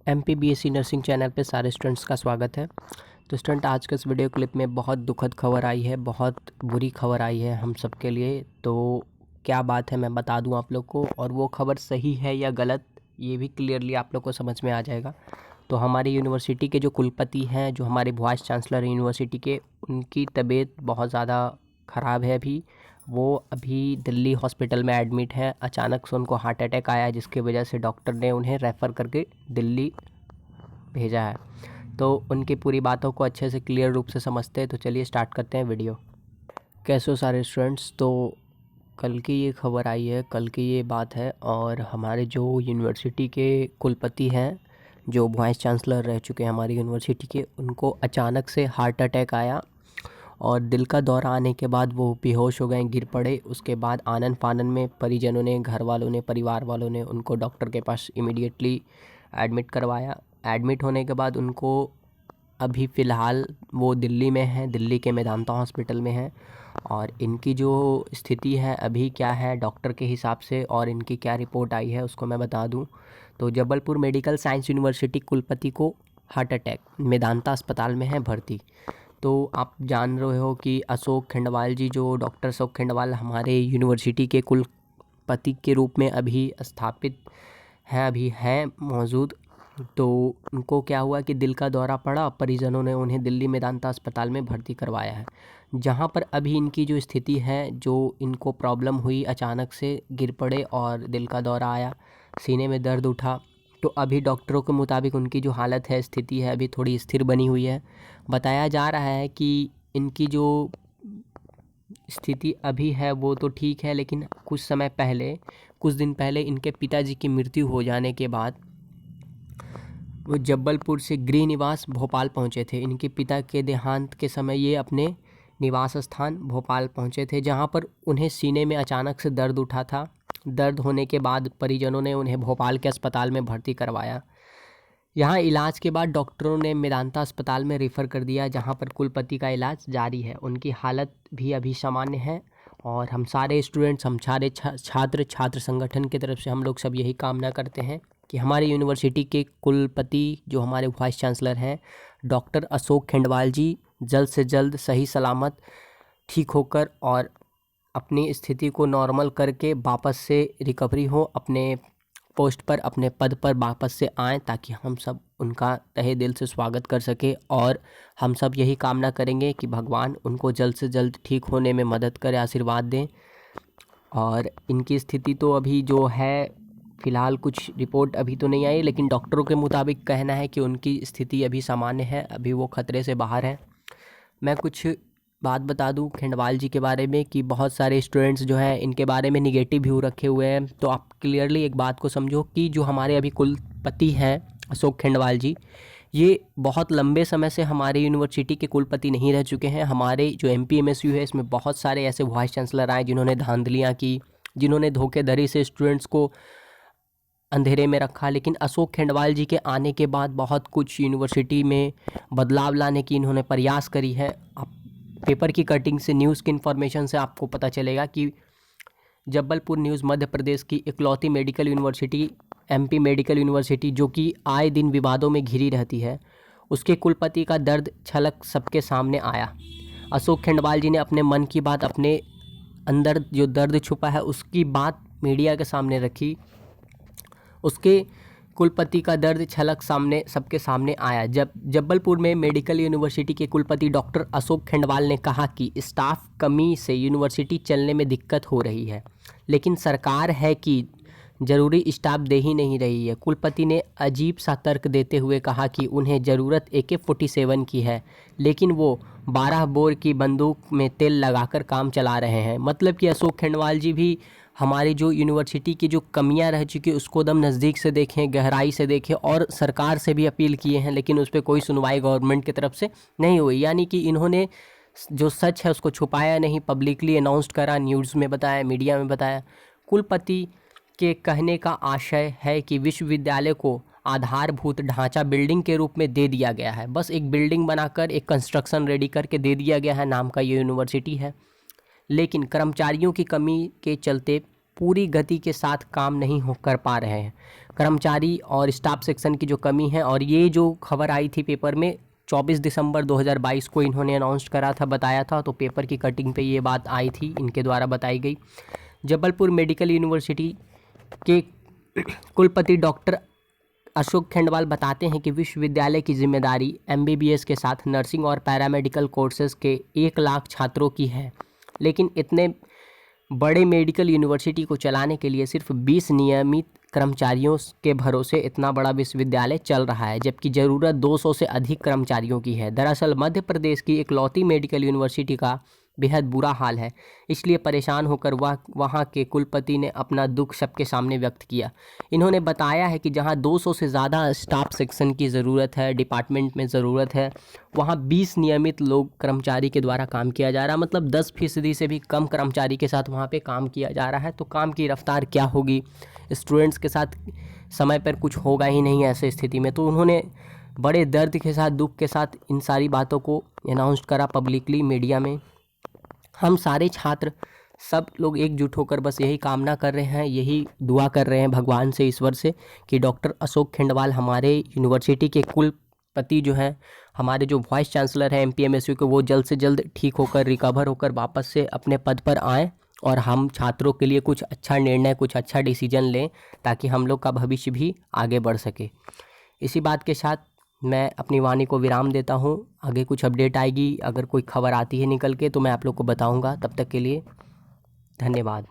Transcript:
MPBSC nursing channel पे सारे students का स्वागत है। तो स्टूडेंट, आज के इस वीडियो क्लिप में बहुत दुखद खबर आई है, बहुत बुरी खबर आई है हम सब के लिए। तो क्या बात है मैं बता दूं आप लोग को, और वो खबर सही है या गलत ये भी क्लियरली आप लोग को समझ में आ जाएगा। तो हमारी यूनिवर्सिटी के जो कुलपति हैं, जो हमारे वाइस चांसलर हैं यूनिवर्सिटी के, उनकी तबीयत बहुत ज़्यादा ख़राब है। वो अभी दिल्ली हॉस्पिटल में एडमिट हैं। अचानक से उनको हार्ट अटैक आया, जिसकी वजह से डॉक्टर ने उन्हें रेफ़र करके दिल्ली भेजा है। तो उनकी पूरी बातों को अच्छे से क्लियर रूप से समझते हैं। तो चलिए स्टार्ट करते हैं वीडियो। कैसे हो सारे स्टूडेंट्स? तो कल की ये खबर आई है, कल की ये बात है, और हमारे जो यूनिवर्सिटी के कुलपति हैं, जो वाइस चांसलर रह चुके हैं हमारी यूनिवर्सिटी के, उनको अचानक से हार्ट अटैक आया और दिल का दौरा आने के बाद वो बेहोश हो गए, गिर पड़े। उसके बाद आनन फानन में परिजनों ने, घर वालों ने, परिवार वालों ने उनको डॉक्टर के पास इमीडिएटली एडमिट करवाया। एडमिट होने के बाद उनको अभी फ़िलहाल वो दिल्ली में हैं, दिल्ली के मेदांता हॉस्पिटल में हैं। और इनकी जो स्थिति है अभी क्या है डॉक्टर के हिसाब से, और इनकी क्या रिपोर्ट आई है उसको मैं बता दूं। तो जबलपुर मेडिकल साइंस यूनिवर्सिटी कुलपति को हार्ट अटैक, मेदांता अस्पताल में है भर्ती। तो आप जान रहे हो कि अशोक खंडवाल जी, जो डॉक्टर अशोक खंडवाल हमारे यूनिवर्सिटी के कुलपति के रूप में अभी स्थापित हैं, अभी हैं मौजूद। तो उनको क्या हुआ कि दिल का दौरा पड़ा, परिजनों ने उन्हें दिल्ली मेदांता अस्पताल में भर्ती करवाया है, जहां पर अभी इनकी जो स्थिति है, जो इनको प्रॉब्लम हुई, अचानक से गिर पड़े और दिल का दौरा आया, सीने में दर्द उठा। तो अभी डॉक्टरों के मुताबिक उनकी जो हालत है, स्थिति है, अभी थोड़ी स्थिर बनी हुई है। बताया जा रहा है कि इनकी जो स्थिति अभी है वो तो ठीक है, लेकिन कुछ दिन पहले इनके पिताजी की मृत्यु हो जाने के बाद वो जबलपुर से गृह निवास भोपाल पहुंचे थे। इनके पिता के देहांत के समय ये अपने निवास स्थान भोपाल पहुंचे थे, जहां पर उन्हें सीने में अचानक से दर्द उठा था। दर्द होने के बाद परिजनों ने उन्हें भोपाल के अस्पताल में भर्ती करवाया। यहाँ इलाज के बाद डॉक्टरों ने मेदांता अस्पताल में रेफ़र कर दिया, जहाँ पर कुलपति का इलाज जारी है। उनकी हालत भी अभी सामान्य है, और हम सारे स्टूडेंट्स, हम सारे छात्र संगठन की तरफ से हम लोग सब यही कामना करते हैं कि हमारी यूनिवर्सिटी के कुलपति, जो हमारे वाइस चांसलर हैं, डॉक्टर अशोक खंडवाल जी, जल्द से जल्द सही सलामत ठीक होकर और अपनी स्थिति को नॉर्मल करके वापस से रिकवरी हो, अपने पोस्ट पर, अपने पद पर वापस से आएँ, ताकि हम सब उनका तहे दिल से स्वागत कर सके। और हम सब यही कामना करेंगे कि भगवान उनको जल्द से जल्द ठीक होने में मदद करे, आशीर्वाद दें। और इनकी स्थिति तो अभी जो है फ़िलहाल कुछ रिपोर्ट अभी तो नहीं आई, लेकिन डॉक्टरों के मुताबिक कहना है कि उनकी स्थिति अभी सामान्य है, अभी वो खतरे से बाहर हैं। मैं कुछ बात बता दूं खंडवाल जी के बारे में कि बहुत सारे स्टूडेंट्स जो हैं इनके बारे में निगेटिव व्यू रखे हुए हैं। तो आप क्लियरली एक बात को समझो कि जो हमारे अभी कुलपति हैं अशोक खंडवाल जी, ये बहुत लंबे समय से हमारे यूनिवर्सिटी के कुलपति नहीं रह चुके हैं। हमारे जो MPMSU है, इसमें बहुत सारे ऐसे वाइस चांसलर आए जिन्होंने धांधलियाँ की, जिन्होंने धोखेधड़ी से स्टूडेंट्स को अंधेरे में रखा। लेकिन अशोक खंडवाल जी के आने के बाद बहुत कुछ यूनिवर्सिटी में बदलाव लाने की इन्होंने प्रयास करी है। आप पेपर की कटिंग से, न्यूज़ की इन्फॉर्मेशन से आपको पता चलेगा कि जबलपुर न्यूज़ मध्य प्रदेश की इकलौती medical university, MP medical university, जो कि आए दिन विवादों में घिरी रहती है, उसके कुलपति का दर्द छलक सबके सामने आया। अशोक खंडवाल जी ने अपने मन की बात, अपने अंदर जो दर्द छुपा है उसकी बात मीडिया के सामने रखी। उसके कुलपति का दर्द छलक सबके सामने आया जब जबलपुर में मेडिकल यूनिवर्सिटी के कुलपति डॉक्टर अशोक खंडवाल ने कहा कि स्टाफ कमी से यूनिवर्सिटी चलने में दिक्कत हो रही है, लेकिन सरकार है कि ज़रूरी स्टाफ दे ही नहीं रही है। कुलपति ने अजीब सा तर्क देते हुए कहा कि उन्हें ज़रूरत AK-47 की है, लेकिन वो 12 बोर की बंदूक में तेल लगाकर काम चला रहे हैं। मतलब कि अशोक खंडवाल जी भी हमारी जो यूनिवर्सिटी की जो कमियां रह चुकी उसको दम नज़दीक से देखें, गहराई से देखें, और सरकार से भी अपील किए हैं, लेकिन उस पर कोई सुनवाई गवर्नमेंट की तरफ से नहीं हुई। यानी कि इन्होंने जो सच है उसको छुपाया नहीं, पब्लिकली अनाउंस्ड करा, न्यूज़ में बताया, मीडिया में बताया। कुलपति के कहने का आशय है कि विश्वविद्यालय को आधारभूत ढांचा बिल्डिंग के रूप में दे दिया गया है। बस एक बिल्डिंग बनाकर, एक कंस्ट्रक्शन रेडी करके दे दिया गया है, नाम का ये यूनिवर्सिटी है। लेकिन कर्मचारियों की कमी के चलते पूरी गति के साथ काम नहीं हो कर पा रहे हैं। कर्मचारी और स्टाफ सेक्शन की जो कमी है, और ये जो खबर आई थी पेपर में 24 दिसंबर 2022 को इन्होंने अनाउंस करा था, बताया था, तो पेपर की कटिंग पे ये बात आई थी, इनके द्वारा बताई गई। जबलपुर मेडिकल यूनिवर्सिटी के कुलपति डॉक्टर अशोक खंडवाल बताते हैं कि विश्वविद्यालय की जिम्मेदारी एमबीबीएस के साथ नर्सिंग और पैरामेडिकल कोर्सेज के 1 लाख छात्रों की है, लेकिन इतने बड़े मेडिकल यूनिवर्सिटी को चलाने के लिए सिर्फ 20 नियमित कर्मचारियों के भरोसे इतना बड़ा विश्वविद्यालय चल रहा है, जबकि ज़रूरत 200 से अधिक कर्मचारियों की है। दरअसल मध्य प्रदेश की इकलौती मेडिकल यूनिवर्सिटी का बेहद बुरा हाल है, इसलिए परेशान होकर वहाँ के कुलपति ने अपना दुख सबके सामने व्यक्त किया। इन्होंने बताया है कि जहाँ 200 से ज़्यादा स्टाफ सेक्शन की ज़रूरत है, डिपार्टमेंट में ज़रूरत है, वहाँ 20 नियमित लोग कर्मचारी के द्वारा काम किया जा रहा है, मतलब 10% से भी कम कर्मचारी के साथ वहाँ पे काम किया जा रहा है। तो काम की रफ्तार क्या होगी, स्टूडेंट्स के साथ समय पर कुछ होगा ही नहीं ऐसे स्थिति में। तो उन्होंने बड़े दर्द के साथ, दुख के साथ इन सारी बातों को अनाउंस करा पब्लिकली मीडिया में। हम सारे छात्र सब लोग एकजुट होकर बस यही कामना कर रहे हैं, यही दुआ कर रहे हैं भगवान से, ईश्वर से, कि डॉक्टर अशोक खंडवाल हमारे यूनिवर्सिटी के कुलपति जो हैं, हमारे जो वाइस चांसलर हैं एमपीएमएसयू के, वो जल्द से जल्द ठीक होकर, रिकवर होकर वापस से अपने पद पर आएँ और हम छात्रों के लिए कुछ अच्छा निर्णय, कुछ अच्छा डिसीजन लें, ताकि हम लोग का भविष्य भी आगे बढ़ सके। इसी बात के साथ मैं अपनी वाणी को विराम देता हूँ। आगे कुछ अपडेट आएगी, अगर कोई खबर आती है निकल के, तो मैं आप लोग को बताऊँगा। तब तक के लिए धन्यवाद।